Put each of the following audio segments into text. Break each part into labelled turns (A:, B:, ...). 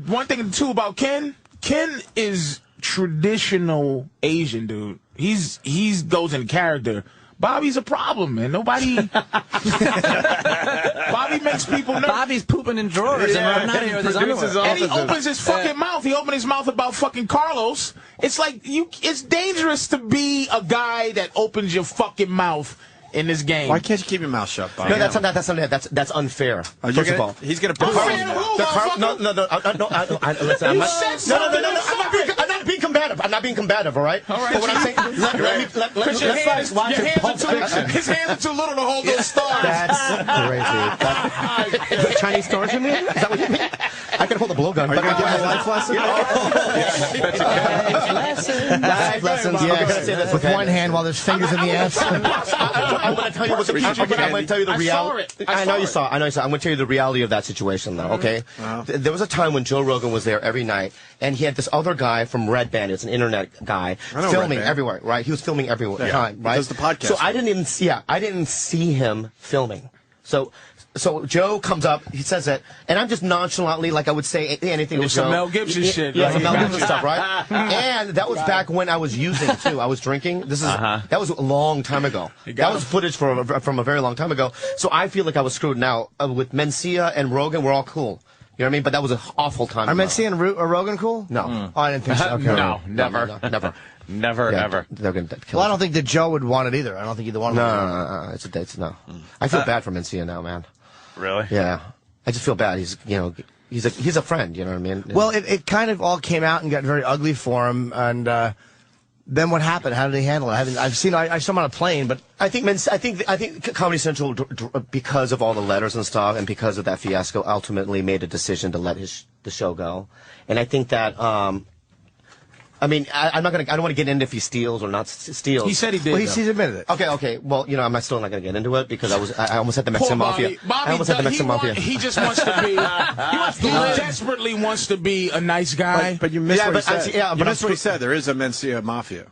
A: one thing too about Ken is traditional Asian dude. He goes in character. Bobby's a problem, man. Nobody. Bobby makes people nervous.
B: Bobby's pooping in drawers and running out of here with his underwear.
A: And he opens his fucking mouth. He opened his mouth about fucking Carlos. It's like it's dangerous to be a guy that opens your fucking mouth in this game.
C: Why can't you keep your mouth shut, Bob?
D: No, that's unfair. First of all,
C: he's gonna put
D: no. Listen, I'm not being combative. I'm not being combative. All right.
A: All right.
D: But what I'm saying,
A: his hands are too little to hold those stars.
D: That's crazy. Is that Chinese stars you mean? Is that what you mean? I can hold a blowgun.
C: Are you gonna give me a life lesson?
D: Life lessons. Yeah, I gotta say this
E: with one hand while there's fingers in the ass.
D: I'm going to tell you what I'm going to tell you the reality. I know you saw. I'm going to tell you the reality of that situation, though. Okay. There was a time when Joe Rogan was there every night, and he had this other guy from Red Band. It's an internet guy filming everywhere. Right. He was filming every time. Right.
C: Does the podcast.
D: So I didn't see him filming. So Joe comes up, he says it, and I'm just nonchalantly, like I would say anything to Joe.
A: Some Mel Gibson shit.
D: Yeah, some Mel Gibson stuff, right? And that was back when I was using, too. I was drinking. That was a long time ago. That was footage from a very long time ago. So I feel like I was screwed now. With Mencia and Rogan, we're all cool. You know what I mean? But that was an awful time.
E: Are Mencia and Rogan cool?
D: No.
E: Oh, I didn't think so. Okay.
B: No, never.
D: Never.
B: Never, ever.
D: They're gonna kill
E: I don't think that Joe would want it either. I don't think either one of them.
D: No. It's no. I feel bad for Mencia now, man.
B: Really?
D: Yeah. I just feel bad. He's a friend, you know what I mean?
E: Well, it kind of all came out and got very ugly for him, and then what happened? How did he handle it? I saw him on a plane, but
D: I think Comedy Central, because of all the letters and stuff, and because of that fiasco, ultimately made a decision to let the show go. And I think that I mean, I don't want to get into if he steals or not steals.
A: He said he did.
E: Well, he's admitted it.
D: Okay. Well, you know, I'm still not going to get into it because I almost had the Mexican Mafia. I almost had the Mexican Mafia.
A: He just wants to be. He desperately wants to be a nice guy.
C: But you missed what he said. You missed what he said. There is a Mencia Mafia.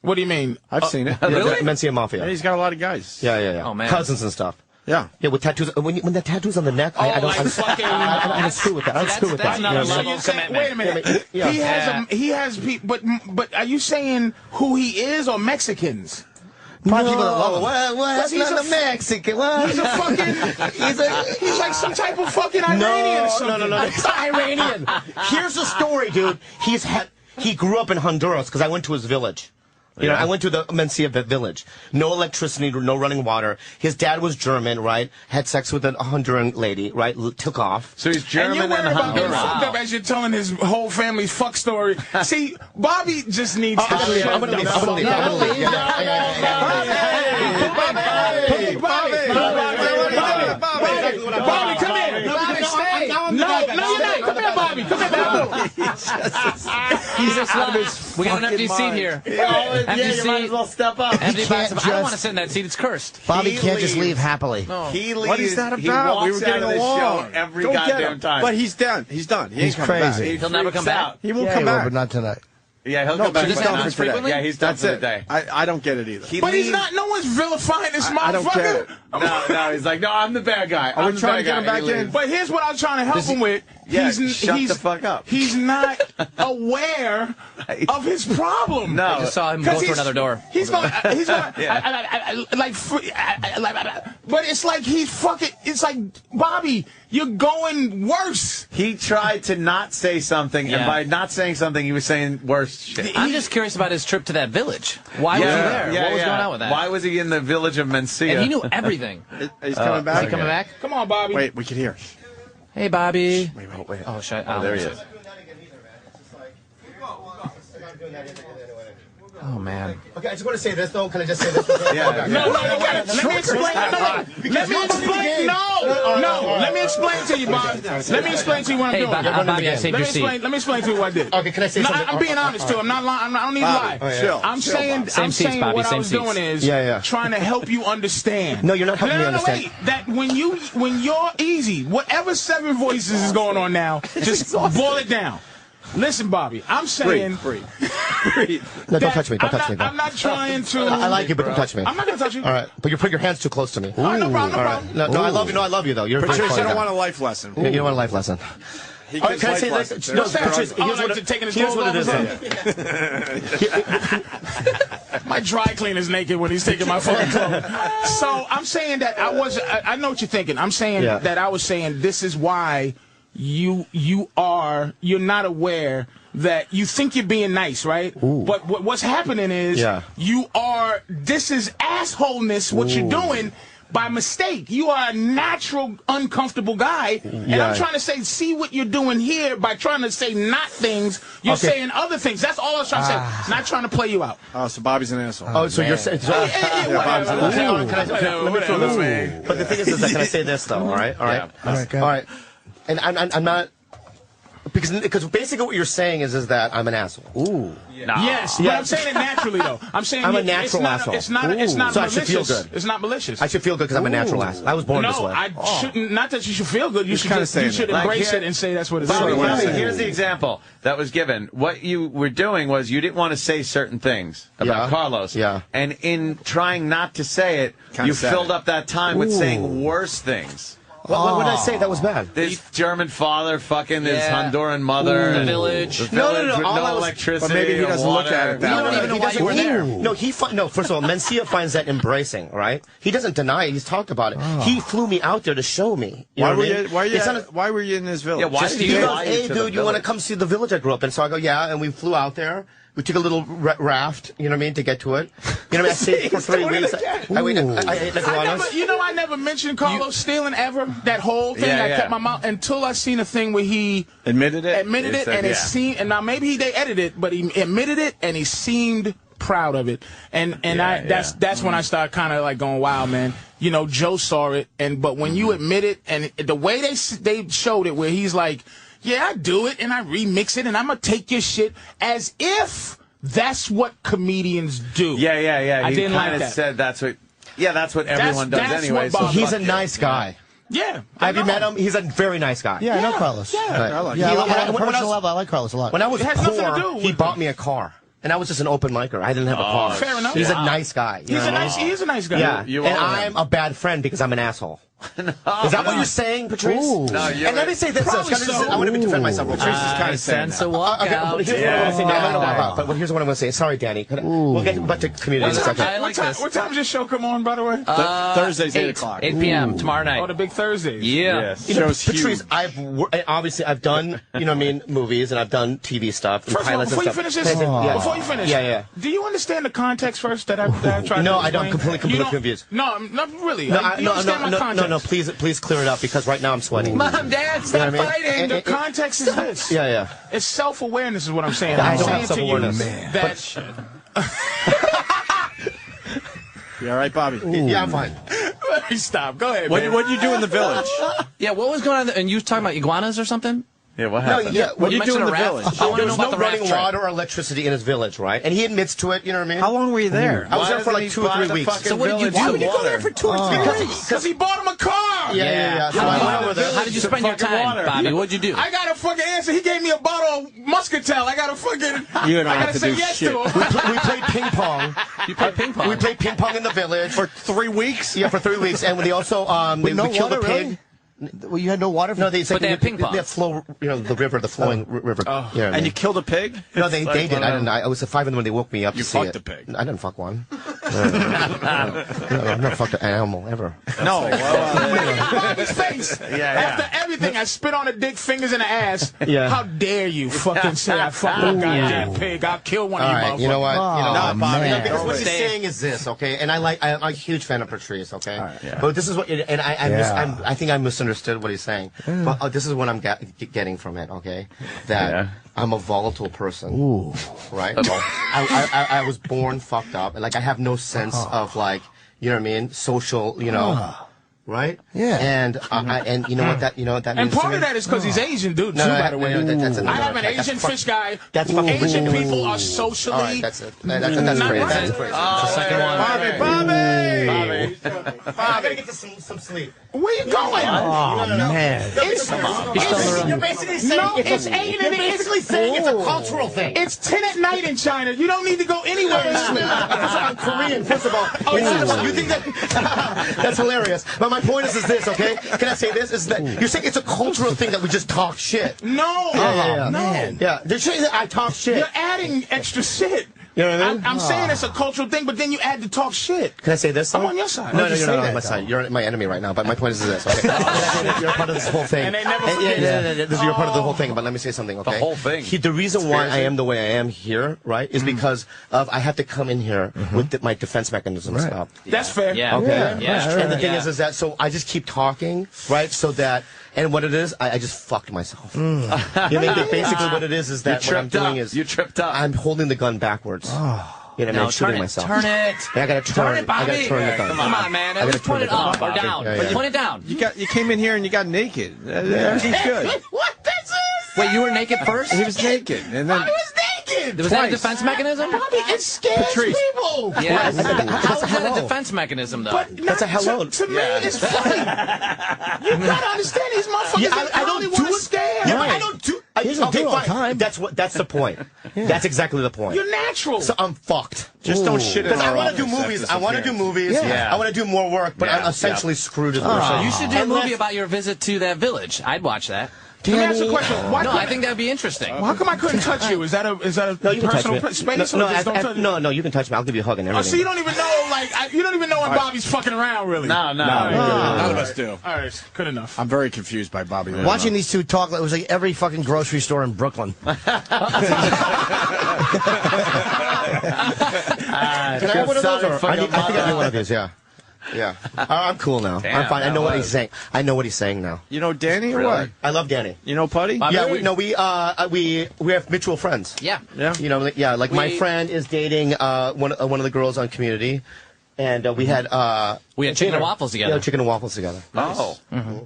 A: What do you mean?
C: I've seen it.
D: Really? Mencia Mafia.
C: Yeah, he's got a lot of guys.
D: Yeah.
B: Oh, man.
D: Cousins and stuff.
C: Yeah.
D: Yeah, with tattoos. When the tattoos on the neck, I don't screw with that. I don't screw with that.
B: That's not a level of commitment.
A: Wait a minute. He has people, but are you saying who he is or Mexicans?
E: Probably people that love him.
D: Well, he's not a Mexican. Well,
A: He's a fucking. He's like some type of fucking Iranian or something.
D: No. He's not Iranian. Here's the story, dude. He grew up in Honduras because I went to his village. You know, I went to the Mencia village. No electricity, no running water. His dad was German, right? Had sex with a Honduran lady, right? Took off.
B: So he's German and
A: you're worried about getting
B: Honduran.
A: fucked up as you're telling his whole family's fuck story. See, Bobby just needs to shut
D: I'm gonna leave. Bobby,
A: come here. No, you're not. Come here, Bobby. Come here, Bobby.
B: He's just we got an empty seat here. Empty seat.
D: might as well step up.
B: Empty
E: can't
B: box. I don't want to sit in that seat. It's cursed.
E: Bobby can't just leave happily.
B: No.
F: He leaves.
C: What is that about? We were getting along.
F: Every
C: Don't get
F: goddamn
C: him.
F: time.
C: But he's done. He's done. He
E: He's
C: ain't coming
E: crazy.
C: back.
B: He'll never come back.
C: He won't
E: Yeah,
C: come
E: he will,
C: back.
E: but not tonight.
F: Yeah, he'll come back.
C: He's done for today.
B: frequently?
F: Yeah, he's done
C: That's
F: for the
C: it.
F: day.
C: I don't get it either.
A: But he's not. No one's vilifying this motherfucker.
C: I don't get it.
F: No, he's like, no, I'm the bad guy.
C: Are we trying to get him back in?
A: But here's what I'm trying to help him with.
F: Yeah,
A: he's
F: shut the fuck up.
A: He's not aware of his problem.
F: No.
B: I just saw him go through another door.
A: He's going. He's going. But it's like he's fucking. It's like Bobby, you're going worse.
F: He tried to not say something, and by not saying something, he was saying worse shit.
B: I'm just curious about his trip to that village. Why was he there? What was going on with that?
F: Why was he in the village of Mencia?
B: And he knew everything.
C: He's coming back.
B: Is he coming back?
A: Come on, Bobby.
C: Wait, we can hear.
B: Hey, Bobby.
C: Wait.
B: Oh, shit.
F: Oh, there he is.
B: Oh, man.
D: Okay, I just want to say this though. Can I just say this?
F: Yeah.
A: No, wait. Let me explain. Let me explain. No. Let me explain to you, Bob. Let me explain to you what I'm doing.
B: Bobby, I saved your seat.
A: Let me explain to you what I did.
D: Okay, can I say something?
A: I'm being honest too. I'm not lying. I don't need to lie.
C: Chill.
A: I'm saying
B: Bobby,
A: what I
B: same
A: was
B: seats.
A: doing is trying to help you understand.
D: No, you're not helping me understand.
A: Wait. That when you're easy, whatever seven voices is going on now, just boil it down. Listen, Bobby, I'm saying...
C: Breathe.
D: No, don't touch me. Don't touch me, though.
A: I'm not trying to...
D: I like you, but don't touch me.
A: I'm not going to touch you.
D: All right, but you put your hands too close to me.
A: All right, no problem.
D: No, I love you. No, I love you, though. You're
C: Patrice,
D: very
C: you
D: funny
C: don't
D: guy.
C: want a life lesson.
D: You don't want a life lesson.
C: He
D: Can I
C: gives
D: say
C: life
D: this?
C: lessons.
D: No, Patrice, here's what it is.
A: My dry cleaner's naked when he's taking my fucking clothes. So I'm saying that I know what you're thinking. I'm saying that I was saying this is why you're not aware that you think you're being nice, right? Ooh. But what's happening is this is assholeness what you're doing by mistake. You are a natural uncomfortable guy, and I'm trying to say, see what you're doing here by trying to say not things, you're saying other things. That's all I was trying to say. Not trying to play you out.
C: Oh, so Bobby's an asshole.
D: Oh, so you're saying...
A: Let
D: me throw this way. But the thing is that, can I say this, though, all right? All right. All right. And I'm not... Because basically what you're saying is that I'm an asshole. Ooh.
A: No. Yes, but I'm saying it naturally, though. I'm saying
D: I'm a natural asshole.
A: It's not
D: so
A: malicious.
D: I should feel good.
A: It's not malicious.
D: I should feel good because I'm a natural asshole. I was born this way.
A: No, I shouldn't. Not that you should feel good. You should embrace it and say that's what it is.
F: Bobby, here's the example that was given. What you were doing was you didn't want to say certain things about Carlos.
D: Yeah.
F: And in trying not to say it, you filled up that time with saying worse things.
D: What did I say that was bad?
F: This German father fucking his Honduran mother.
B: The village.
F: No electricity.
C: But maybe he doesn't look at it that way.
B: You don't even know why you were there.
D: No, first of all, Mencia finds that embracing, right? He doesn't deny it. He's talked about it. He flew me out there to show me.
C: Why were you in this village?
F: Yeah, why did you lie to
D: hey, dude, you want to come see the village I grew up in? So I go, yeah, and we flew out there. We took a little raft, you know what I mean, to get to it. You know what I mean? I stayed for 3 weeks. I ate iguanas.
A: I never mentioned Carlos stealing ever. That whole thing. I kept my mouth until I seen a thing where he
C: admitted it,
A: and it seemed. And now maybe they edited it, but he admitted it, and he seemed proud of it. And that's when I started kind of like going, wow, man. You know, Joe saw it, but when you admit it, and the way they showed it, where he's like, yeah, I do it, and I remix it, and I'm going to take your shit as if that's what comedians do.
F: Yeah.
A: I
F: He
A: didn't like
F: kind of
A: that.
F: said that's what everyone does anyway.
A: So
D: he's a nice guy.
A: Yeah.
D: Have you met him? He's a very nice guy.
E: Yeah, I know Carlos.
A: Yeah.
C: I like
E: Yeah,
C: him.
E: on a personal level, I like Carlos a lot.
D: When I was
A: has nothing to
D: poor,
A: do with
D: he
A: it.
D: bought me a car. And I was just an open micer. I didn't have a car.
A: Fair enough.
D: He's a nice guy.
A: He is a nice guy.
D: Yeah. And I'm a bad friend because I'm an asshole. Is that what you're saying, Patrice?
E: Ooh.
F: No,
D: and let me say this. I want to defend myself. Patrice is kind of saying
B: sense of walkout.
D: But here's what I'm going to say. Sorry, Danny. We'll get back to community in a second.
B: I like this.
A: What time's your show come on, by the way?
C: Thursdays, 8 o'clock.
B: 8 p.m. tomorrow night.
A: Oh, the big Thursdays.
B: Yeah.
C: Yes.
D: Patrice,
C: huge.
D: I've done, movies and I've done TV stuff.
A: First of all, before you finish this, do you understand the context first that I tried to
D: No,
A: explain?
D: I don't. Completely confused.
A: No, not really.
D: No,
A: You understand my context.
D: no. Please clear it up because right now I'm sweating.
B: Mom, Dad, stop fighting.
A: The context is this.
D: Yeah.
A: It's self-awareness is what I'm saying.
D: I
A: I'm
D: don't
A: saying
D: have
A: to you
D: self-awareness.
C: You all right, Bobby?
D: Yeah, I'm fine.
A: Let me stop. Go ahead,
C: What
A: man.
C: did you do in the village?
B: Yeah, what was going on? And you talking about iguanas or something?
F: Yeah, what happened?
C: What did you do in the village?
B: I want to
D: There
B: know
D: was
B: about
D: no
B: the raft
D: running
B: trip.
D: water or electricity in his village, right? And he admits to it, you know what I mean?
C: How long were you there?
D: I was there for like 2 or 3 weeks.
B: So what did you do?
F: Why would you go there
B: for
D: 2 or 3 weeks?
A: Because he bought him a car.
D: Yeah. So I went over there.
B: How did you spend your time, Bobby? What'd you do?
A: I got a fucking answer. He gave me a bottle of Muscatel. I got a fucking.
C: You and I
A: I
C: have
A: gotta
C: to
A: say
C: do
A: yes
C: shit.
A: to him.
D: We played ping pong.
B: You played ping pong.
D: We played ping pong in the village.
C: For 3 weeks?
D: Yeah, for 3 weeks. And they also we
E: no
D: killed a
E: water,
D: pig.
E: really? Well, you had no water?
D: No, they said
B: But they had ping pong.
D: They flow, the river, the flowing river.
A: Oh.
D: You know what I
C: And
D: mean?
C: you killed a pig?
D: No, they did. I didn't. I was at 5 in the morning. They woke me up
C: You
D: to see
C: fucked
D: it.
C: a pig.
D: I didn't fuck one. I've never fucked an animal ever.
C: No.
A: Bobby's face. After everything, I spit on the dick, fingers in the ass.
D: Yeah.
A: How dare you fucking say I fucked a goddamn pig? I'll kill one of
D: All
A: you
D: right,
A: motherfuckers.
D: you know what?
E: Bobby.
D: No, because what he's saying is this, okay? And I'm a huge fan of Patrice, okay? But this is what, and I think I misunderstood what he's saying. But this is what I'm getting from it, okay? That I'm a volatile person. Ooh. Right? I was born fucked up. And, like, I have no sense of, like, you know what I mean? Social, right?
E: Yeah.
D: And you know what that means.
A: And part of that is because he's Asian, dude, too, by the way.
D: That's
A: I have an Asian fish guy.
D: That's fucking
A: Asian
D: weird.
A: people are socially.
D: All right, that's it. That's
A: not
D: crazy.
A: right.
D: That's crazy.
B: The second one.
A: Bobby!
D: I gotta get to some sleep.
A: Where you going?
E: Oh, man.
D: You're basically saying you're basically saying it's a cultural thing.
A: It's 10 at night in China. You don't need to go anywhere and sleep.
D: I'm Korean, first of all. You think that that's hilarious. But my point is this, okay? Can I say this? Is that you're saying it's a cultural thing that we just talk shit?
A: No,
D: no. Yeah, they're saying that I talk shit.
A: You're adding extra shit.
D: You know what I mean?
A: I'm saying it's a cultural thing, but then you add to talk shit.
D: Can I say this?
A: I'm on your side.
D: No, you're not on my side. You're my enemy right now. But my point is this, okay? You're part of this whole thing.
A: And they never forget.
D: You're part of the whole thing. But let me say something, okay?
F: The whole thing.
D: The reason why I am the way I am here, right, is because of I have to come in here with my defense mechanisms up.
A: That's fair.
B: Yeah.
D: Okay.
B: Yeah.
D: And the thing is that so I just keep talking, right? So that. And what it is, I just fucked myself. You know what I mean? Basically, what it is that what I'm doing is
F: you tripped up.
D: I'm holding the gun backwards. You know, I'm shooting myself.
B: Turn it.
D: I gotta turn
B: it, Bobby.
D: I gotta turn the gun.
B: Come on, man. At least point it up or down. Point it down.
C: You came in here and you got naked. Everything's good.
A: What? This is?
B: Wait, you were naked first?
C: He was naked, and then
A: I was naked.
B: Was that a defense mechanism?
A: Bobby, it scares
C: Patrice.
A: people.
B: Yeah. How is that
D: hello.
B: a defense mechanism, though?
A: But
D: That's a hello.
A: To me, it's funny. You gotta understand these motherfuckers.
D: Yeah, I don't
A: want
D: do
A: to
D: it.
A: stare.
D: Yeah, but I don't do.
E: He doesn't do it all the time.
D: That's the point. That's exactly the point.
A: You're natural.
D: So I'm fucked.
C: just don't shit in
D: Because I
C: our
D: want to do
C: office
D: movies.
C: after
D: I want to do
C: disappearance.
D: movies.
F: Yeah.
D: I want to do more work, but I'm essentially screwed as well.
B: You should do a movie about your visit to that village. I'd watch that.
A: Let me ask you a question. Why
B: No,
A: couldn't-
B: I think that would be interesting.
A: Well, how come I couldn't touch you? Is that a
D: No, you can touch
A: personal
D: me.
A: space?
D: No,
A: or just don't touch
D: no, you can touch me. I'll give you a hug and
A: Oh,
D: everything.
A: so you don't even know, like, you don't even know when Bobby's fucking around, really.
F: No.
C: None of us do.
A: All right, good enough.
C: I'm very confused by Bobby.
E: Watching these two talk, it was like every fucking grocery store in Brooklyn.
D: Can I have one of those? Or I think I need one of these. Yeah. Yeah. I'm cool now.
F: Damn,
D: I'm fine. I know what he's saying. I know what he's saying now.
C: You know Danny or
F: Really?
C: what?
D: I love Danny.
C: You know Putty?
D: Yeah, we have mutual friends.
B: Yeah.
C: Yeah.
D: You know, like my friend is dating one of the girls on Community, and we had
B: chicken and waffles together.
D: Yeah, chicken and waffles together.
F: Oh,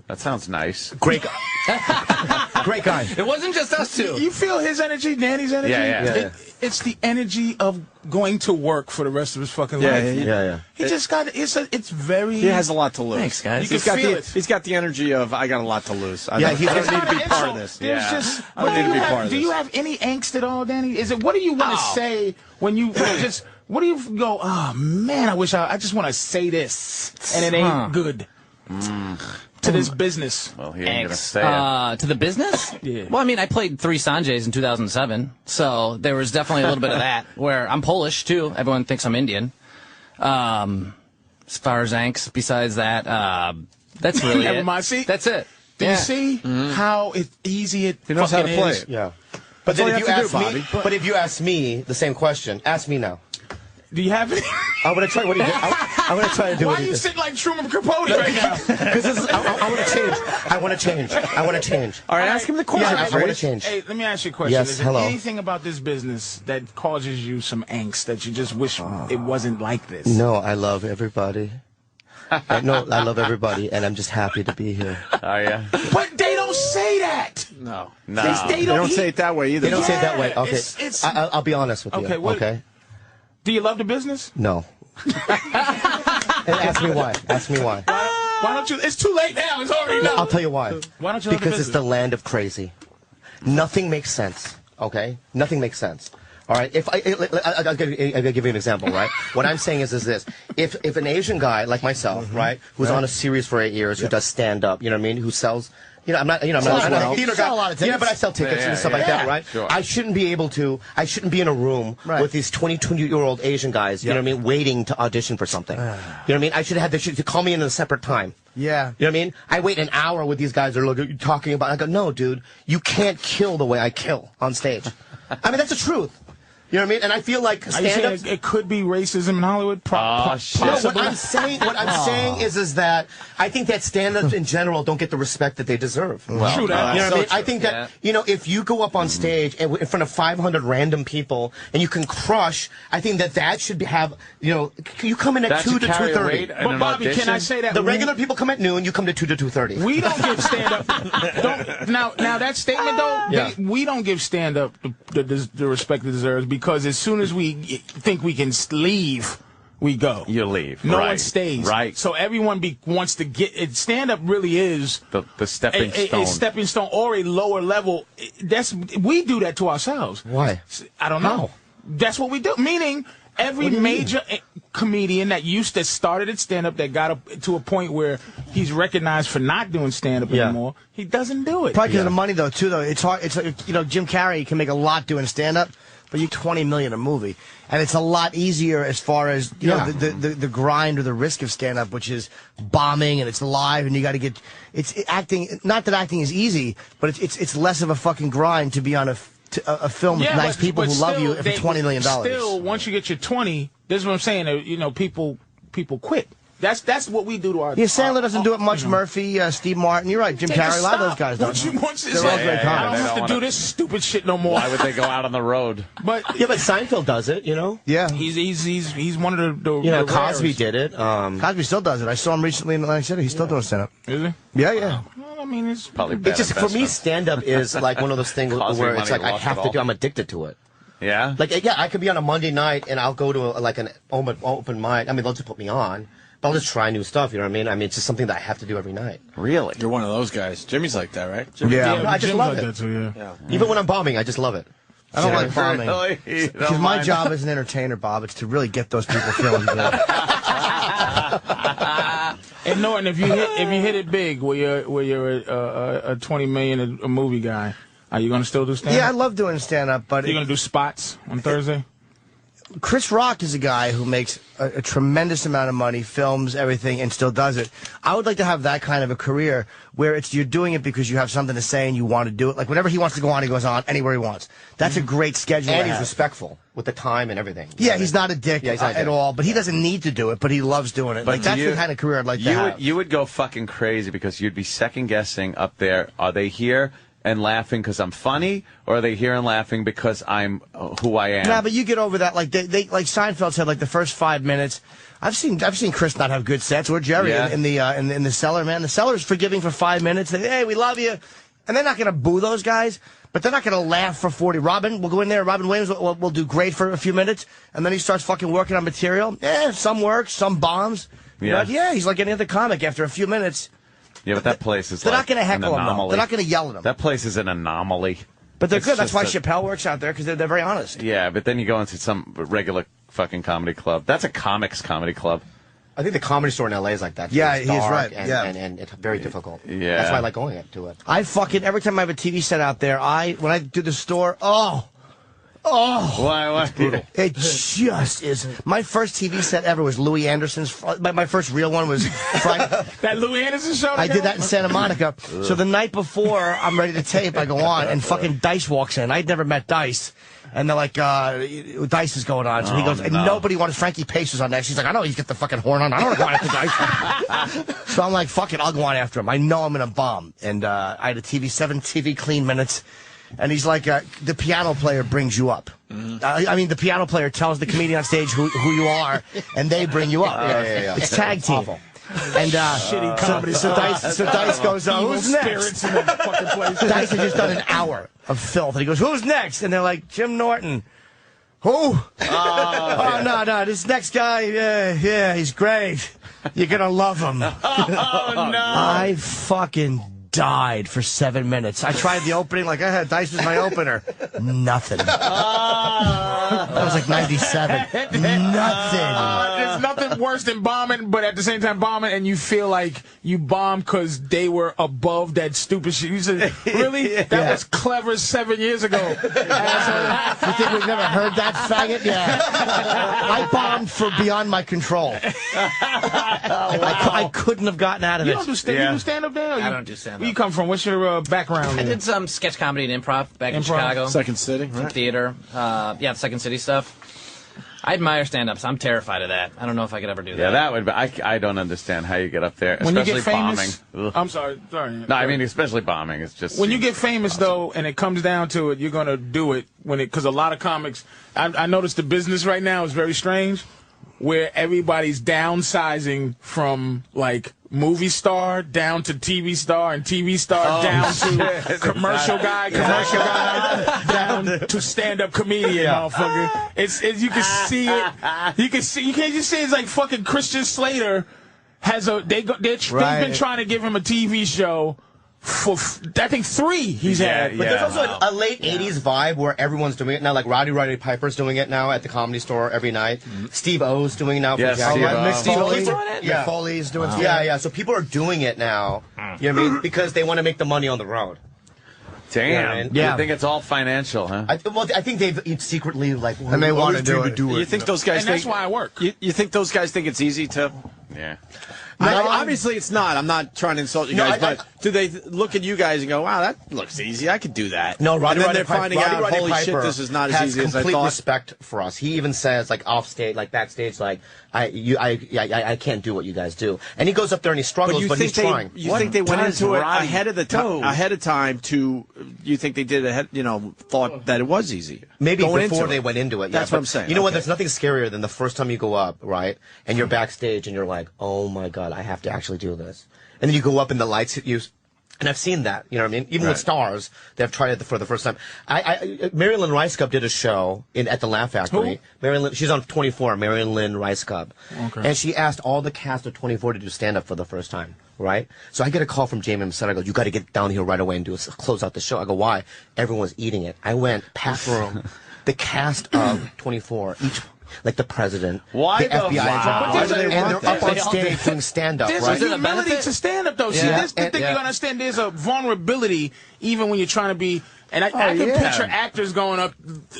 F: that sounds nice.
D: Great guy. Great guy.
B: It wasn't just us two.
A: You feel his energy, Danny's energy?
F: Yeah.
A: It's the energy of going to work for the rest of his fucking life.
D: Yeah.
A: He just got, it's very...
C: He has a lot to lose.
B: Thanks, guys.
A: You can feel it.
C: He's got the energy of, I got a lot to lose. I
D: Yeah,
C: don't
D: he
C: need
D: doesn't
C: to be part of this.
A: There's
F: Yeah.
A: just...
C: I don't need to be part of
A: Do
C: this.
A: you have any angst at all, Danny? Is it, what do you want to say when you just... What do you go, oh, man, I just want to say this, and it ain't good to this business.
F: Well, he ain't gonna say it.
B: To the business?
A: Yeah.
B: Well, I mean, I played 3 Sanjays in 2007, so there was definitely a little bit of that, where I'm Polish, too. Everyone thinks I'm Indian. As far as angst, besides that, that's really
A: Never
B: it.
A: mind. See?
B: That's it.
A: Do you see how easy it
C: He knows how to
A: fucking
C: play
A: is?
C: it.
D: Yeah. But
C: all
D: then
C: you
D: if you
C: have to
D: ask
C: do,
D: me,
C: Bobby.
D: but if you ask me the same question, ask me now.
A: Do you have any?
D: I'm gonna try what he did. I'm gonna try to do
A: Why
D: what
A: are
D: he
A: you
D: did.
A: sitting like Truman Capote right now?
D: Because I want to change. I want to change. I want to change.
C: All right, ask him the question.
D: Yeah, I want to change.
A: Hey, let me ask you a question.
D: Yes,
A: Is there
D: hello.
A: anything about this business that causes you some angst that you just wish it wasn't like this?
D: No, I love everybody. I love everybody, and I'm just happy to be here.
F: Oh, yeah.
A: But they don't say that.
C: No.
A: They
C: They don't say it that way either.
D: They don't say it that way.
A: Yeah,
D: Okay,
A: it's-
D: I'll be honest with you.
A: Okay, what-
D: Okay.
A: Do you love the business?
D: No. And ask me why. Ask me why.
A: Why don't you? It's too late now. It's already done.
D: I'll tell you why.
A: Why don't you love the
D: Because it's
A: business?
D: the land of crazy. Nothing makes sense. Okay? Nothing makes sense. All right? I'll give you an example, right? What I'm saying is this. If an Asian guy like myself, right, who's on a series for 8 years, who does stand-up, you know what I mean, who sells... I'm not a theater guy.
E: Sell a lot of tickets.
D: Yeah, but I sell tickets and stuff like that, right?
F: Sure.
D: I shouldn't be in a room with these 22-year-old Asian guys, you know what I mean, waiting to audition for something. You know what I mean? I should have to call me in at a separate time.
E: Yeah.
D: You know what I mean? I wait an hour with these guys. They're talking about. I go, no, dude, you can't kill the way I kill on stage. I mean, that's the truth. You know what I mean? And I feel like
A: Are you saying
D: stand-up.
A: it could be racism in Hollywood?
F: Shit.
D: No, what I'm saying is that I think that stand-ups in general don't get the respect that they deserve.
F: Well,
A: True that.
D: You know what I mean?
F: so
D: I think that,
B: Yeah.
D: if you go up on stage and in front of 500 random people and you can crush, I think that should have, you come in at
F: That
D: 2
F: should
D: to
F: carry a
D: 2:30.
F: weight in
A: But
F: an
A: Bobby,
F: audition?
A: can I say that
D: The regular people come at noon, you come to 2 to 2:30.
A: we don't give stand up? Now that statement though,
D: Yeah.
A: we don't give stand up the respect it deserves because as soon as we think we can leave, we go.
F: You leave.
A: No
F: right.
A: one stays.
F: Right.
A: So everyone wants to get it. Stand up really is
F: The stepping stone.
A: a stepping stone or a lower level. We do that to ourselves.
D: Why?
A: I don't know.
D: How?
A: That's what we do. Meaning every major comedian that started at stand-up, that got up to a point where he's recognized for not doing stand-up anymore, he doesn't do it.
E: Probably because of the money, though, too, though. It's hard. It's Jim Carrey can make a lot doing stand-up, but you $20 million a movie. And it's a lot easier as far as, you know, the grind or the risk of stand-up, which is bombing and it's live and you got to get, it's acting, not that acting is easy, but it's less of a fucking grind to be on a film with nice people who love you for $20 million.
A: Still, once you get your 20, this is what I'm saying, you know, people quit. That's what we do to our...
E: Yeah, Sandler doesn't do it much. Murphy, Steve Martin. You're right. Jim Carrey, a lot of those guys don't.
A: I don't have to do this stupid shit no more.
F: Why would they go out on the road?
D: But Seinfeld does it, you know?
E: Yeah.
A: He's one of the
D: you know, Cosby did it.
E: Cosby still does it. I saw him recently in Atlantic City. He's still doing stand-up.
A: Is he?
E: Yeah.
A: Well, I mean, it's
F: probably
D: it's just, for me, stand-up is like one of those things where it's like I have to do, I'm addicted to it.
F: Yeah?
D: Like, yeah, I could be on a Monday night and I'll go to an open mic. I mean, they'll just put me on. But I'll just try new stuff, you know what I mean? I mean, it's just something that I have to do every night.
F: Really?
C: You're one of those guys. Jimmy's like that, right?
E: Yeah.
D: I just love it.
A: That too, yeah.
D: Even when I'm bombing, I just love it.
E: I don't like bombing.
F: Really?
E: Because my job as an entertainer, Bob, it's to really get those people feeling good.
A: And Norton, if you hit it big, where you're a $20 million a movie guy, are you going to still do stand-up?
E: Yeah, I love doing stand-up, but...
A: You're going to do spots on Thursday?
E: Chris Rock is a guy who makes a tremendous amount of money, films everything, and still does it. I would like to have that kind of a career where you're doing it because you have something to say and you want to do it. Like whenever he wants to go on, he goes on anywhere he wants. That's a great schedule.
D: And he's respectful with the time and everything.
E: Yeah, he's not a dick at all, but he doesn't need to do it, but he loves doing it. Like that's the kind of career I'd like to have.
F: You would go fucking crazy because you'd be second guessing up there. Are they here and laughing because I'm funny, or are they here and laughing because I'm who I am?
E: Nah, but you get over that. Like like Seinfeld said, like the first 5 minutes. I've seen Chris not have good sets, or Jerry in the cellar. Man, the cellar's forgiving for 5 minutes. Hey, we love you, and they're not going to boo those guys, but they're not going to laugh for 40. Robin will go in there. Robin Williams will do great for a few minutes, and then he starts fucking working on material. Yeah, some works, some bombs.
F: Yeah,
E: but he's like any other comic. After a few minutes.
F: Yeah, but that place is
E: they're
F: like
E: not going to heckle him, though. They're not going to yell at him.
F: That place is an anomaly.
E: But they're good. That's why Chappelle works out there, because they're very honest.
F: Yeah, but then you go into some regular fucking comedy club. That's a comics comedy club.
D: I think the Comedy Store in L.A. is like that.
E: Yeah,
D: he's
E: right.
D: And it's very difficult.
F: Yeah.
D: That's why I like going to it.
E: I fucking, every time I have a TV set out there, when I do the store,
F: Why?
D: Brutal.
E: It just is. My first TV set ever was Louis Anderson's. My first real one was Friday.
A: That Louis Anderson show?
E: I did that in Santa Monica. So the night before I'm ready to tape, I go on, and fucking Dice walks in. I'd never met Dice. And they're like, Dice is going on. So he goes, and nobody wanted Frankie Pace was on next. He's like, I know he's got the fucking horn on. I don't want to go on after Dice. So I'm like, fuck it, I'll go on after him. I know I'm going to bomb. And I had 7 TV clean minutes. And he's like, the piano player brings you up. I mean, the piano player tells the comedian on stage who you are, and they bring you up.
D: Yeah.
E: It's tag team. Awful. And
A: shitty comedy.
E: So Dice goes, who's next?
A: In the fucking place.
E: Dice had just done an hour of filth, and he goes, who's next? And they're like, Jim Norton. Who? No, this next guy, yeah, he's great. You're gonna love him.
F: Oh no!
E: I fucking died for 7 minutes. I tried the opening, like I had Dice was my opener. Nothing. That was like 97. Nothing.
A: There's nothing worse than bombing, but at the same time bombing, and you feel like you bombed because they were above that stupid shit. You said, really? That was clever 7 years ago.
E: You think we've never heard that, faggot? Yeah. I bombed for beyond my control. I couldn't have gotten out of it.
A: You don't do stand-up there?
B: I don't do stand-up.
A: Where you come from? What's your background?
B: I did some sketch comedy and improv back in Chicago.
C: Second City,
B: Some
C: right?
B: theater. The Second City stuff. I admire stand-ups. I'm terrified of that. I don't know if I could ever do that.
F: Yeah, that would be. I don't understand how you get up there,
A: when
F: especially
A: you get famous,
F: bombing. Ugh.
A: I'm sorry.
F: No, I mean especially bombing. It's just
A: when you get famous though, and it comes down to it, you're gonna do it because a lot of comics. I noticed the business right now is very strange, where everybody's downsizing from like movie star down to TV star, and TV star down to commercial guy, down to stand-up comedian, motherfucker. It's you can see it. You can't just say it's like fucking Christian Slater has they've been trying to give him a TV show for I think 3 he's had.
D: But there's also a late 80s vibe where everyone's doing it now. Like Roddy Piper's doing it now at the Comedy Store every night. Steve O's doing it now.
F: Yes,
E: Steve
D: Foley's
E: doing it? Yeah. Foley's doing it.
D: Yeah. So people are doing it now. You know what I mean? Because they want to make the money on the road.
F: Damn.
D: You know what I mean?
F: You think it's all financial, huh?
D: I think they've secretly
E: and they want to do it.
C: You think those guys
A: and
C: think...
A: that's why I work.
C: You think those guys think it's easy to...
F: Yeah.
C: Obviously, it's not. I'm not trying to insult you guys, but do they look at you guys and go, "Wow, that looks easy. I could do that"?
D: No,
C: and then they're finding out, "Holy shit, this is not as easy as I
D: complete
C: thought."
D: Respect for us. He even says, like off stage, like backstage, like I can't do what you guys do. And he goes up there and he struggles, but he's trying.
C: You think they went into it ahead of time to? You think they did ahead? Thought that it was easy.
D: Maybe before they went into it.
C: That's what I'm saying.
D: You know what? There's nothing scarier than the first time you go up, right? And you're backstage and you're like, oh my God, I have to actually do this. And then you go up and the lights hit you. And I've seen that, you know what I mean? Even with stars, they've tried it for the first time. Marilyn Rice Cup did a show at the Laugh Factory.
A: Who?
D: She's on 24, Marilyn Rice Cup.
A: Okay.
D: And she asked all the cast of 24 to do stand-up for the first time, right? So I get a call from Jamie Masset. I go, you got to get down here right away and close out the show. I go, why? Everyone's eating it. I went, packed room, the cast of 24, each... Like the president,
F: Why
D: the FBI agent,
F: and
D: they're up on stage doing stand-up,
A: There's
D: right?
A: a humility to stand-up, though. See, this the thing you understand. There's a vulnerability even when you're trying to be. And I can picture actors going up,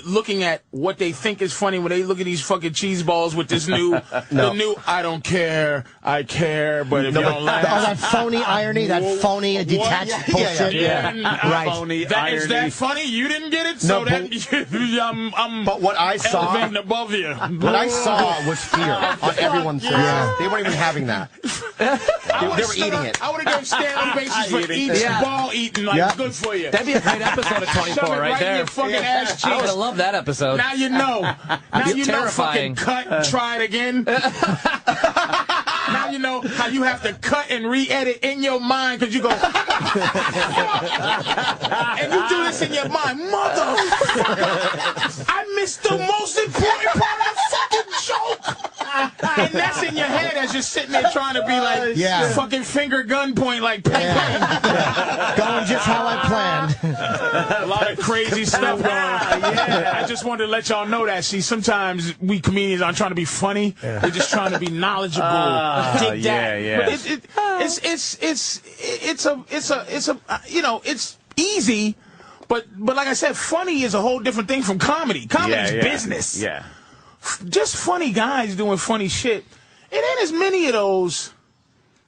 A: looking at what they think is funny when they look at these fucking cheese balls with this new, the new I don't care, I care, but if you don't laugh.
E: That phony irony, that phony detached bullshit.
A: Right.
F: Phony irony.
A: Is that funny? You didn't get it, so I'm
D: but what I saw
A: elevating above you.
D: What I saw was fear on everyone's face. They weren't even having that. They were eating it.
A: I would have given standing basis for each ball eating, like, good for you.
B: That'd be a great episode of 24 right there.
A: In your fucking ass cheeks.
B: I would have loved that episode.
A: Now you know. Now you
B: terrifying.
A: know fucking cut and try it again. Now you know how you have to cut and re-edit in your mind because you go, and you do this in your mind, motherfucker. I missed the most important part of the fucking joke. And that's in your head as you're sitting there trying to be like, fucking finger gunpoint, like, bang, bang.
E: Going just how I planned.
A: A lot of crazy stuff going on. I just wanted to let y'all know that. See, sometimes we comedians aren't trying to be funny. We're just trying to be knowledgeable. Dig that. But it's easy. But like I said, funny is a whole different thing from comedy. Comedy is business.
F: Yeah.
A: Just funny guys doing funny shit. It ain't as many of those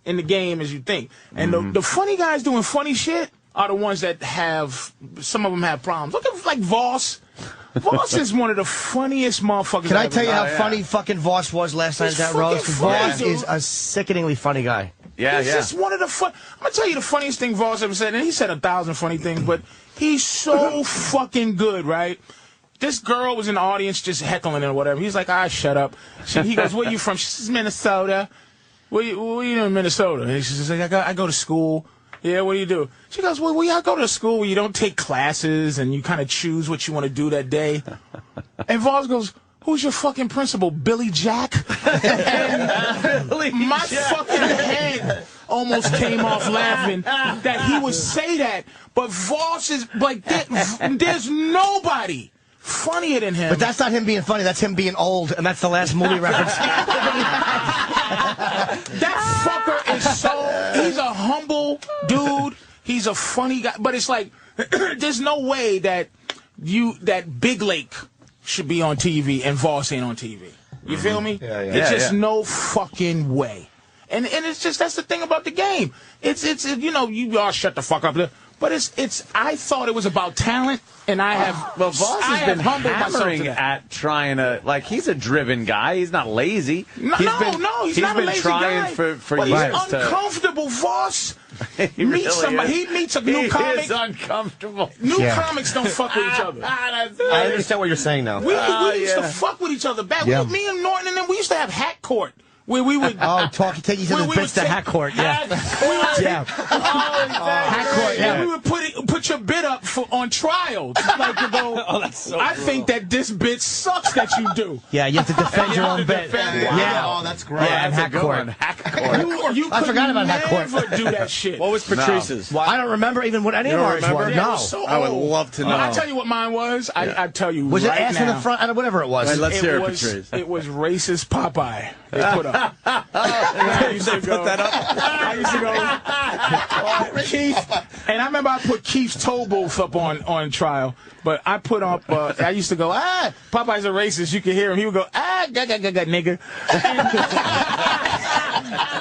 A: in the game as you think. And the funny guys doing funny shit are the ones that have, some of them have problems. Look at, like, Voss. Voss is one of the funniest motherfuckers.
E: Can I tell you how funny fucking Voss was last night at that roast? Voss is a sickeningly funny guy.
A: He's just one of the I'm gonna tell you the funniest thing Voss ever said, and he said 1,000 funny things, but he's so fucking good, right? This girl was in the audience just heckling or whatever. He's like, shut up. He goes, where you from? She says, Minnesota. Where you doing in Minnesota? And she says, I go to school. Yeah, what do you do? She goes, well, I go to a school where you don't take classes and you kind of choose what you want to do that day. And Voss goes, who's your fucking principal, Billy Jack? And my fucking head almost came off laughing that he would say that. But Voss is like, there's nobody funnier than him.
E: But that's not him being funny. That's him being old, and that's the last movie reference.
A: That fucker is he's a humble dude. He's a funny guy. But it's like, there's no way that Big Lake should be on TV and Voss ain't on TV. You feel me? It's just no fucking way. And it's just, that's the thing about the game. It's you all shut the fuck up. But I thought it was about talent, and I have.
F: Well, Voss has been hammering at trying to, like, he's a driven guy. He's not lazy.
A: He's not a lazy guy.
F: He's been trying for
A: but
F: years.
A: He's uncomfortable, Voss.
F: He meets
A: somebody. He meets a new comic.
F: He is uncomfortable.
A: New comics don't fuck with each other.
D: I understand what you're saying now.
A: We used to fuck with each other back. Me and Norton and them, we used to have hat court. where we would
E: take you to the bits to Hat Court, yeah.
A: Hat Court, yeah. We would put your bit up on trial. Like to go,
C: that's so
A: I think that this bit sucks that you do.
E: Yeah, you have to defend your own bit.
D: Yeah. Oh, that's great.
E: Yeah,
F: That's a
E: Hat
F: good
E: Court.
F: one. Hat Court.
A: You
E: I forgot about Hat Court.
A: never do that shit.
C: What was Patrice's?
E: I don't remember even what any of ours were.
A: Yeah, it
E: No.
A: was so
C: I would
A: old.
C: love to know.
A: I'll tell you what mine was. I tell you
E: Was
A: right
E: it ass
A: now.
E: in the front? Whatever it was.
C: Right, let's hear it,
A: was,
C: Patrice.
A: It was racist Popeye. They put up. I used to go,
C: put that up?
A: I used to go, Keith, and I remember I put Keith's toe booth up on trial, but I put up, I used to go, Popeye's a racist. You could hear him. He would go, nigga.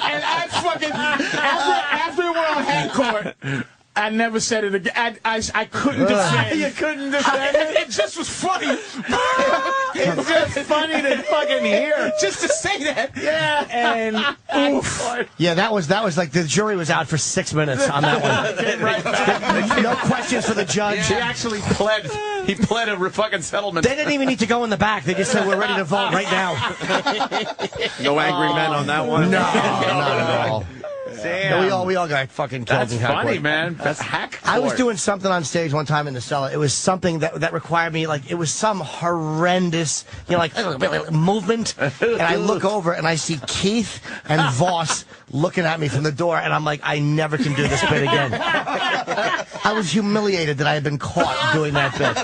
A: And I fucking, after it went on Hat Court, I never said it again. I couldn't defend.
C: You couldn't defend it?
A: It just was funny.
C: It's just funny to fucking hear.
A: Just to say that.
C: Yeah.
A: And oof.
E: Yeah, that was like the jury was out for 6 minutes on that one. No questions for the judge.
F: He actually pled. He pled a fucking settlement.
E: They didn't even need to go in the back. They just said, we're ready to vote right now.
C: No angry men on that one?
E: No, not at all.
F: Damn.
E: We all got fucking killed.
F: That's
E: in Hat
F: funny,
E: Court.
F: man. That's Hat Court.
E: I was doing something on stage one time in the cellar. It was something that required me, like, it was some horrendous, like, movement. And I look over and I see Keith and Voss looking at me from the door, and I'm like, I never can do this bit again. I was humiliated that I had been caught doing that bit.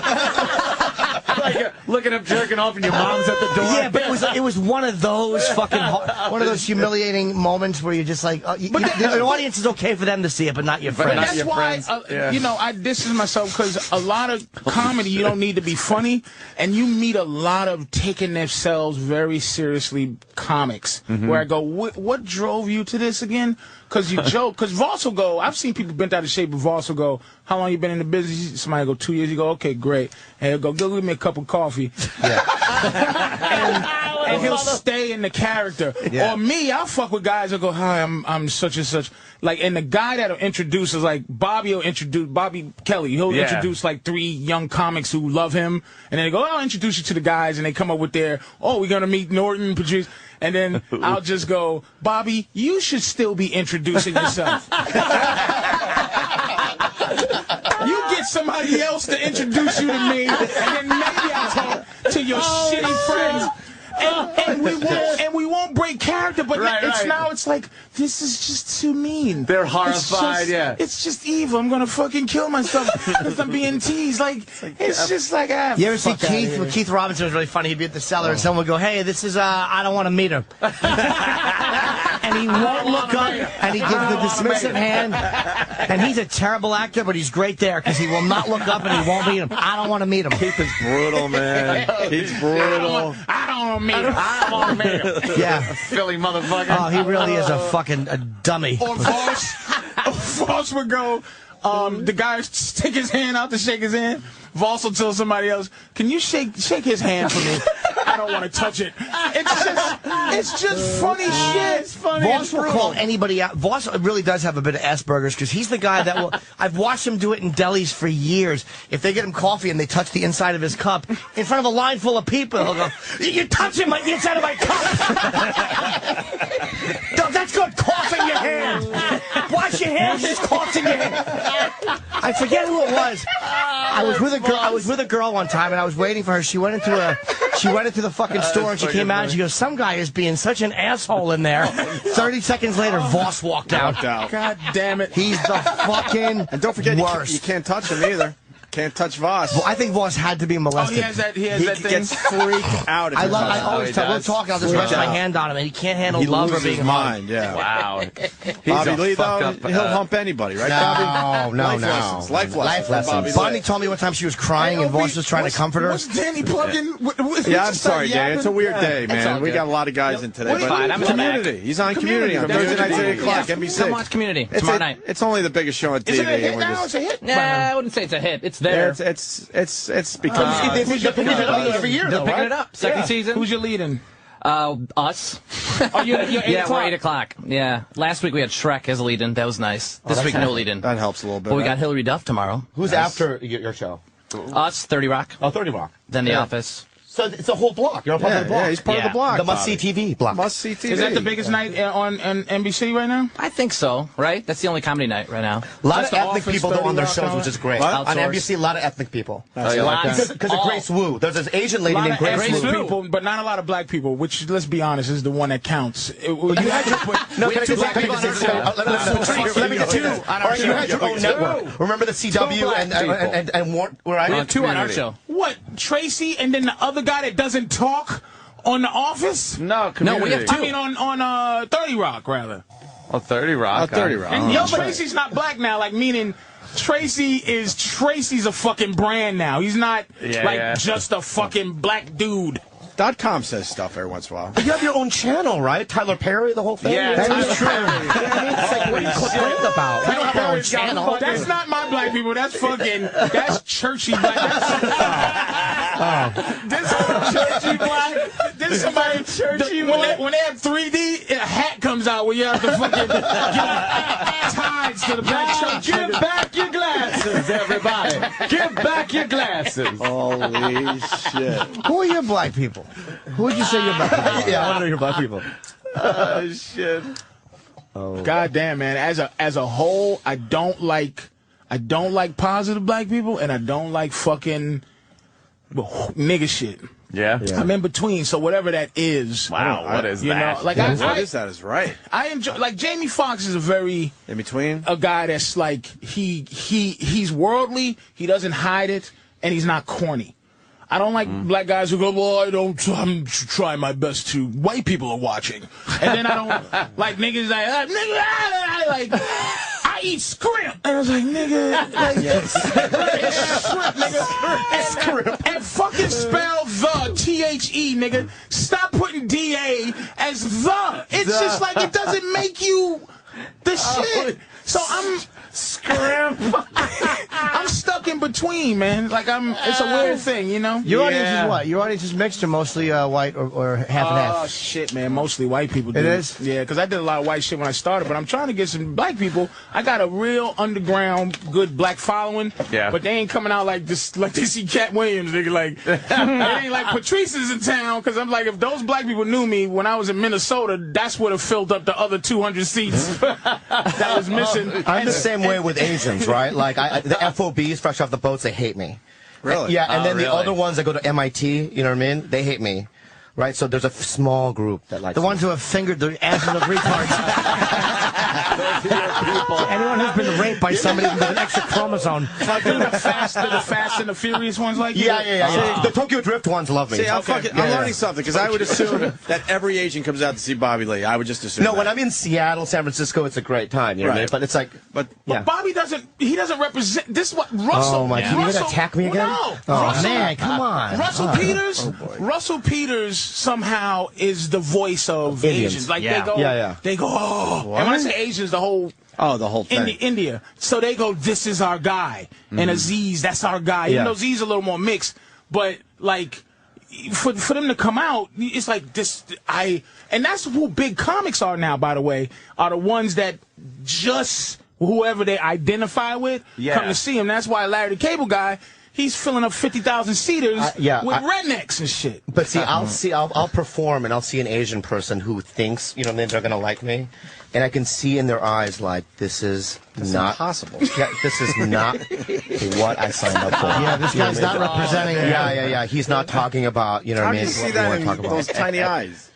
F: Like looking up, jerking off, and your mom's at the door.
E: Yeah, but it was one of those one of those humiliating moments where you're just like, the audience is okay for them to see it, but not your friends.
A: That's
F: your
A: why,
F: friends.
A: I distance myself because a lot of comedy, you don't need to be funny, and you meet a lot of taking themselves very seriously comics, where I go, what drove you to this again? Because you joke. Because Voss will go, I've seen people bent out of shape, but Voss will go, how long you been in the business? Somebody will go, 2 years. You go, okay, great. And he'll go, give me a cup of coffee. Yeah. and he'll stay in the character. Yeah. Or me, I'll fuck with guys that go, hi, I'm such and such. Like, and the guy that'll introduce is like, Bobby Kelly. He'll introduce like 3 young comics who love him. And then they go, I'll introduce you to the guys. And they come up with their, we're going to meet Norton, Patrice. And then I'll just go, Bobby, you should still be introducing yourself. You get somebody else to introduce you to me, and then maybe I'll talk to your shitty friends. And we won't break character, but it's like, this is just too mean.
F: They're horrified,
A: It's just evil. I'm gonna fucking kill myself because I'm being teased. It's just like,
E: you ever see Keith? Well, Keith Robinson was really funny. He'd be at the cellar and someone would go, hey, this is, I don't want to meet her. And he won't look up, and he gives the dismissive hand. And he's a terrible actor, but he's great there because he will not look up and he won't meet him. I don't want to meet him.
C: Keith is brutal, man. He's brutal.
A: I don't want to meet him. I don't want to meet him.
E: Yeah.
F: Philly motherfucker.
E: Oh, he really is a fucking dummy.
A: Or Voss would go, the guy stick his hand out to shake his hand. Voss will tell somebody else, can you shake his hand for me? I don't want to touch it. It's just funny shit. It's funny.
E: Voss will call anybody out. Voss really does have a bit of Asperger's because he's the guy that will. I've watched him do it in delis for years. If they get him coffee and they touch the inside of his cup in front of a line full of people, he'll go, "You're touching the inside of my cup." That's good. Cough in your hand. Wash your hands. Just cough in your hand. I forget who it was. I was with a girl one time, and I was waiting for her. She went into the fucking store, and she came out, and she goes, some guy is being such an asshole in there. 30 seconds later, Voss walked out.
A: God damn it.
E: He's the fucking
C: And don't forget,
E: worst.
C: you can't touch him either. Can't touch Voss.
E: Well, I think Voss had to be molested.
A: He has that
C: He
A: thing.
C: gets freaked out.
E: I always tell. We'll talk. I'll just rest my hand on him, and he can't handle love or
C: loses
E: being
C: his mind. Yeah.
F: Wow.
C: Bobby Lee, though, he'll hump anybody, right, Bobby?
E: No.
C: Life lessons. Bobby
E: Bonnie told me one time she was crying, and Voss was trying to comfort her.
A: What's Danny plugging?
C: Yeah, I'm sorry, Dan. It's a weird day, man. We got a lot of guys in today.
B: Fine, I'm in the back.
C: Community. He's on Community on Thursday nights at 8 o'clock, NBC.
B: Come watch Community tomorrow night.
C: It's only the biggest show on TV.
A: Is it a hit now? It's a hit?
B: Nah, I wouldn't say it's a hit. It's there.
C: It's because
E: They pick it up every year,
B: They're
E: though,
B: picking
E: right?
B: it up. Second season.
A: Who's your leading?
B: Us.
A: Oh, you're 8
B: Yeah,
A: o'clock.
B: we're 8 o'clock. Yeah. Last week we had Shrek as a lead-in. That was nice. This week, no lead-in.
C: that helps a little bit.
B: But we got Hillary Duff tomorrow.
D: Who's after your show?
B: Us, 30 Rock.
D: Oh, 30 Rock.
B: Then The Office.
D: So it's a whole block. You're a part of the block.
C: Yeah, he's part of the block.
D: The must-see TV block.
C: Must-see TV.
A: Is that the biggest night on NBC right now?
B: I think so, right? That's the only comedy night right now.
D: A lot
A: Just
D: of
A: The
D: ethnic
A: Office,
D: people though on their
A: 30
D: shows,
A: Rock,
D: which is great.
B: What?
D: On NBC, a lot of ethnic people.
F: Oh, you like that?
D: Because of Grace Wu. There's this Asian lady named Grace
A: Ethnic
D: Wu.
A: people, but not a lot of black people, which, let's be honest, is the one that counts. You had to put
D: No,
B: We
D: can I
B: have two
D: just
B: black people on our show.
D: let me get two. All right, you had your own network. Remember the CW and Warren, right?
B: We have two on our show.
A: what, Tracy and then the other guy that doesn't talk on The Office?
F: No, Community.
B: we have two.
A: I mean, on 30 Rock, rather.
F: Oh, 30 Rock.
C: 30 Rock.
A: And Tracy's not black now, like, meaning Tracy's a fucking brand now. He's not just a fucking black dude.
C: .com says stuff every once in a while.
D: You have your own channel, right? Tyler Perry, the whole thing.
F: Yeah,
D: That
F: Tyler
D: is true. It's like, what are you complaining about? We don't have our own channel.
A: That's not my black people. That's that's churchy black. This churchy black. This somebody churchy when they have 3D, a hat comes out where you have to fucking give tides to the black church.
F: Give back your glasses, everybody. Give back your glasses.
C: Holy shit.
E: Who are your black people? Who would you say your black people are?
D: Yeah, I want to know your black people.
F: Oh, shit.
A: God damn, man. As a whole, I don't like positive black people, and I don't like fucking nigga shit.
F: Yeah?
A: I'm in between, so whatever that is.
F: Wow, what is
A: you
F: that?
A: know, like
C: What is that is right.
A: I enjoy, like, Jamie Foxx is a very
C: In between?
A: a guy that's like he's worldly, he doesn't hide it, and he's not corny. I don't like black guys who go, well, I'm trying my best to, white people are watching. And then I don't like niggas like, I eat scrimp. And I was like, nigga, it's shrimp, nigga. It's shrimp. And fucking spell the, T-H-E, nigga. Stop putting D-A as the. It's just like, it doesn't make you the shit. So I'm I'm stuck in between, man. Like it's a weird thing, you know.
E: Your audience is what? Your audience is mixed or mostly white or half and half?
A: Oh shit, man. Mostly white people.
E: It is?
A: Yeah, because I did a lot of white shit when I started, but I'm trying to get some black people. I got a real underground, good black following.
F: Yeah.
A: But they ain't coming out like this. Like they see Cat Williams, nigga. Like it ain't like Patrice is in town. Because I'm like, if those black people knew me when I was in Minnesota, that's what have filled up the other 200 seats that was missing.
D: I'm the same way with Asians, right? Like the FOBs, fresh off the boats, they hate me.
C: Really?
D: Yeah, and then the
B: really?
D: other ones that go to MIT, you know what I mean? They hate me. Right? So there's a small group that likes
E: The ones who have fingered the asses of retards. Anyone who's been raped by somebody with an extra chromosome.
A: Like the fast and the furious ones like you?
D: Yeah. The Tokyo Drift ones love me.
C: See, I'm learning something, because I would assume that every Asian comes out to see Bobby Lee. I would just assume
D: No,
C: that.
D: when I'm in Seattle, San Francisco, it's a great time, you know what I mean? But it's like,
C: But
A: Bobby doesn't represent this. What Russell?
D: Oh my!
A: Yeah.
D: You gonna
A: Russell,
D: attack me again?
A: No,
D: Oh
A: Russell,
E: Man, come on.
A: Russell Peters somehow is the voice of
D: Indians.
A: Asians. Like
B: Yeah.
A: they go, oh. And when I say Asians, the whole
C: the whole thing.
A: India. So they go, this is our guy, and Aziz, that's our guy. Even though Aziz is a little more mixed, but like for them to come out, it's like this. And that's who big comics are now. By the way, are the ones that just whoever they identify with come to see him. That's why Larry the Cable Guy. He's filling up 50,000 seaters with rednecks and shit.
D: But see, I'll perform and I'll see an Asian person who thinks, you know, they're gonna like me, and I can see in their eyes like this is not
C: possible.
D: Yeah, this is not what I signed up for.
E: Yeah, this guy's not representing.
D: Yeah. He's not talking about, you know what I mean?
C: How do you see that in those tiny eyes?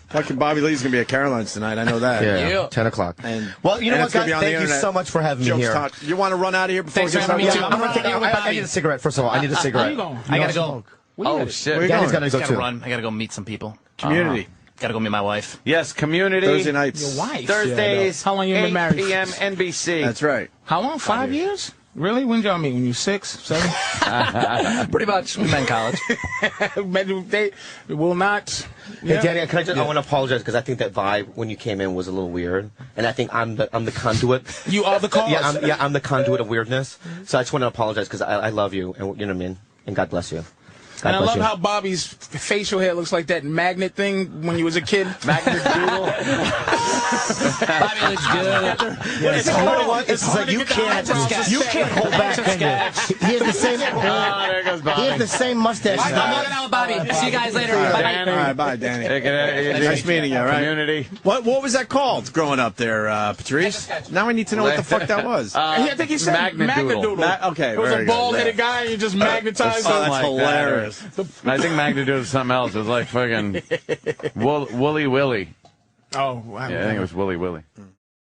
C: Fucking Bobby Lee's going to be at Caroline's tonight. I know that.
D: Yeah, 10 o'clock. Well, you know what, guys? Thank you so much for having me here.
C: You want to run out of here before we get started?
B: Thanks for
D: I'm going to take I need a cigarette, first of all. I need a cigarette.
B: I gotta go.
F: Oh, shit.
C: Where you
D: Danny's
C: going?
D: got to go,
B: Gotta
D: too.
B: run. I gotta go meet some people.
C: Community.
B: Gotta go meet my wife.
F: Yes, Community.
C: Thursday nights.
A: Your wife.
F: Thursdays.
A: How long you been
F: 8
A: married?
F: p.m. NBC.
C: That's right.
A: How long? 5 years? Really? When did y'all meet? When you were 6, 7?
B: Pretty much. We met in college.
A: They will not.
D: Hey, Danny, can I want to apologize because I think that vibe when you came in was a little weird, and I think I'm the conduit.
A: You are the cause.
D: I'm the conduit of weirdness. So I just want to apologize because I love you, and you know what I mean. And God bless you.
A: And I love how Bobby's facial hair looks like that magnet thing when you was a kid.
F: Magnet doodle.
B: Bobby looks good.
E: Yeah, it's hard. It's like you can't hold back. He has the same.
F: There goes Bobby.
E: He has the same mustache.
B: I'm hanging out with Bobby. See you guys later. Bye.
F: Danny.
C: All right, bye, Danny.
F: Nice
C: meeting you, all right?
F: Community.
C: What was that called growing up there, Patrice? Now I need to know what the fuck that was.
A: I think he said
F: Magnet doodle.
C: Okay,
A: it was
C: very
A: a
C: good.
A: bald-headed guy, and you just magnetized him.
C: That's
F: Like
C: hilarious.
F: I think Magnet doodle was something else. It was like fucking Woolly Willy.
A: Oh, wow.
F: Yeah, I think it was Willy Willy.